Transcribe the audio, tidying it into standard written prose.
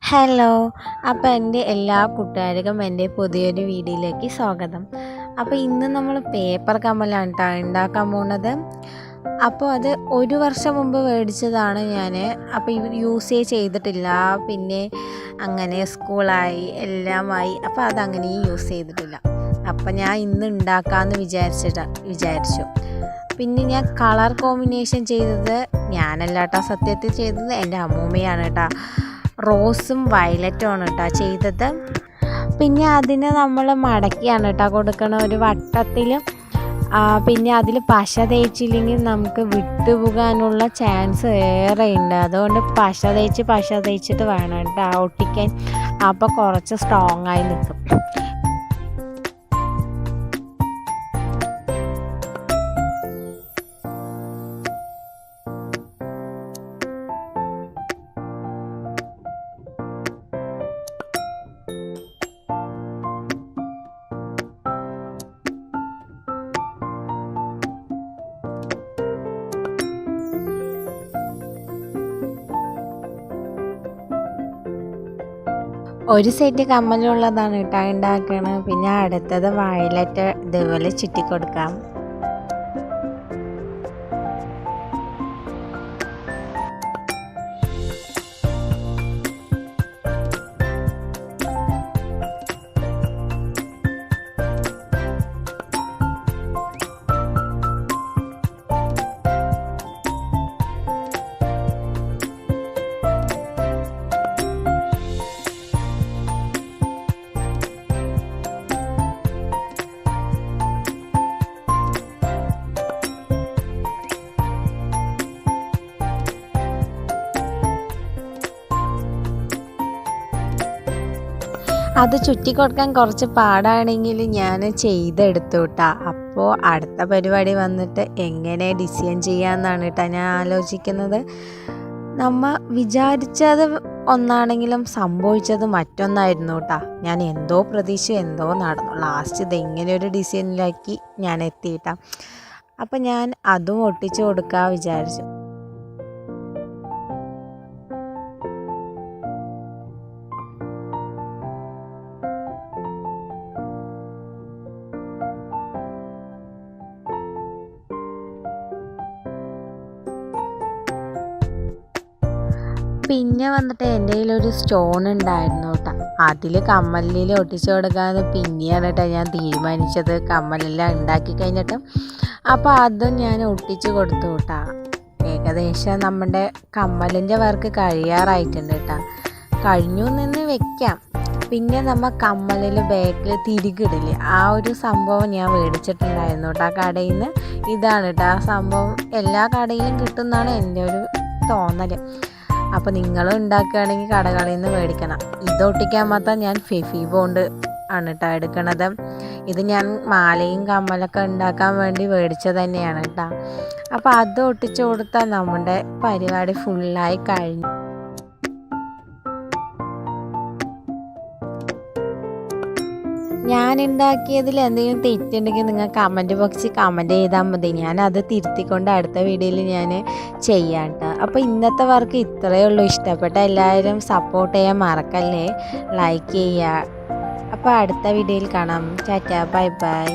Hello. അപ്പോൾ എൻ്റെ എല്ലാ കൂട്ടുകാർക്കും എൻ്റെ പുതിയൊരു വീഡിയോയിലേക്ക് സ്വാഗതം. അപ്പോൾ ഇന്ന് നമ്മൾ പേപ്പർ കമ്മലാണ് കേട്ടോ ഉണ്ടാക്കാൻ പോകുന്നത്. അപ്പോൾ അത് 1 വർഷം മുമ്പ് മേടിച്ചതാണ് ഞാൻ. അപ്പോൾ യൂസേ ചെയ്തിട്ടില്ല. പിന്നെ അങ്ങനെ സ്കൂളായി എല്ലാമായി, അപ്പോൾ അതങ്ങനെ യൂസ് ചെയ്തിട്ടില്ല. അപ്പോൾ ഞാൻ ഇന്ന് ഉണ്ടാക്കാമെന്ന് വിചാരിച്ചു. പിന്നെ ഞാൻ കളർ കോമ്പിനേഷൻ ചെയ്തത് ഞാനല്ല കേട്ടോ, സത്യത്തിൽ ചെയ്തത് എൻ്റെ അമ്മൂമ്മയാണ് കേട്ടോ. റോസും വയലറ്റും ആണ് കേട്ടോ ചെയ്തത്. പിന്നെ അതിന് നമ്മൾ മടക്കിയാണ് കേട്ടോ കൊടുക്കണം ഒരു വട്ടത്തിൽ. പിന്നെ അതിൽ പശ തേച്ചില്ലെങ്കിൽ നമുക്ക് വിട്ടുപോകാനുള്ള ചാൻസ് ഏറെ ഉണ്ട്. അതുകൊണ്ട് പശ തേച്ചിട്ട് വേണം കേട്ടോ ഒട്ടിക്കാൻ. അപ്പോൾ കുറച്ച് സ്ട്രോങ് ആയി നിൽക്കും. ഒരു സെറ്റ് കമ്മലുള്ളതാണ് കേട്ടോ ഉണ്ടാക്കണം. പിന്നെ അടുത്തത് വയലറ്റ് ഇതേപോലെ ചുറ്റിക്കൊടുക്കാം. അത് ചുറ്റിക്കൊടുക്കാൻ കുറച്ച് പാടാണെങ്കിൽ ഞാൻ ചെയ്തെടുത്തു കേട്ടോ. അപ്പോൾ അടുത്ത പരിപാടി വന്നിട്ട് എങ്ങനെ ഡിസൈൻ ചെയ്യാമെന്നാണ് കേട്ടോ ഞാൻ ആലോചിക്കുന്നത്. നമ്മൾ വിചാരിച്ചത് ഒന്നാണെങ്കിലും സംഭവിച്ചത് മറ്റൊന്നായിരുന്നു കേട്ടോ. ഞാൻ എന്തോ പ്രതീക്ഷ എന്തോ നടന്നു. ലാസ്റ്റ് ഇതെങ്ങനെ ഒരു ഡിസൈനിലാക്കി ഞാൻ എത്തിയിട്ടാ. അപ്പം ഞാൻ അതും ഒട്ടിച്ചു കൊടുക്കാൻ വിചാരിച്ചു. പിന്നെ വന്നിട്ട് എൻ്റെ കയ്യിലൊരു സ്റ്റോൺ ഉണ്ടായിരുന്നു കേട്ടോ. അതിൽ കമ്മലിൽ ഒട്ടിച്ചു കൊടുക്കാമെന്ന് പിന്നെയാണ് കേട്ടോ ഞാൻ തീരുമാനിച്ചത്, കമ്മലെല്ലാം ഉണ്ടാക്കി കഴിഞ്ഞിട്ട്. അപ്പോൾ അതും ഞാൻ ഒട്ടിച്ചു കൊടുത്തു കേട്ടോ. ഏകദേശം നമ്മുടെ കമ്മലിൻ്റെ വർക്ക് കഴിയാറായിട്ടുണ്ട് കേട്ടോ. കഴിഞ്ഞു നിന്ന് വെക്കാം. പിന്നെ നമ്മൾ കമ്മലിൽ ബാക്കിൽ തിരികിടില്ലേ, ആ ഒരു സംഭവം ഞാൻ മേടിച്ചിട്ടുണ്ടായിരുന്നു കേട്ടോ കടയിൽ നിന്ന്. ഇതാണ് കേട്ടോ ആ സംഭവം. എല്ലാ കടയിലും കിട്ടുമെന്നാണ് എൻ്റെ ഒരു തോന്നൽ. അപ്പോൾ നിങ്ങൾ ഉണ്ടാക്കുകയാണെങ്കിൽ കടകളിൽ നിന്ന് മേടിക്കണം. ഇത് ഒട്ടിക്കാൻ മാത്രം ഞാൻ ഫെഫി ബോണ്ട് ആണ് കേട്ടോ എടുക്കണത്. ഇത് ഞാൻ മാലയും കമ്മലൊക്കെ ഉണ്ടാക്കാൻ വേണ്ടി മേടിച്ചത് തന്നെയാണ് കേട്ടോ. അപ്പോൾ അത് ഒട്ടിച്ചു കൊടുത്താൽ നമ്മുടെ പരിപാടി ഫുള്ളായി കഴിഞ്ഞു. ഞാൻ ഉണ്ടാക്കിയതിൽ എന്തെങ്കിലും തെറ്റുണ്ടെങ്കിൽ നിങ്ങൾ കമൻറ്റ് ബോക്സിൽ കമൻറ്റ് ചെയ്താൽ മതി. ഞാനത് തിരുത്തിക്കൊണ്ട് അടുത്ത വീഡിയോയിൽ ഞാൻ ചെയ്യാം കേട്ടോ. അപ്പോൾ ഇന്നത്തെ വർക്ക് ഇത്രയേ ഉള്ളൂ. ഇഷ്ടപ്പെട്ട എല്ലാവരും സപ്പോർട്ട് ചെയ്യാൻ മറക്കല്ലേ, ലൈക്ക് ചെയ്യുക. അപ്പോൾ അടുത്ത വീഡിയോയിൽ കാണാം. Tata, bye bye.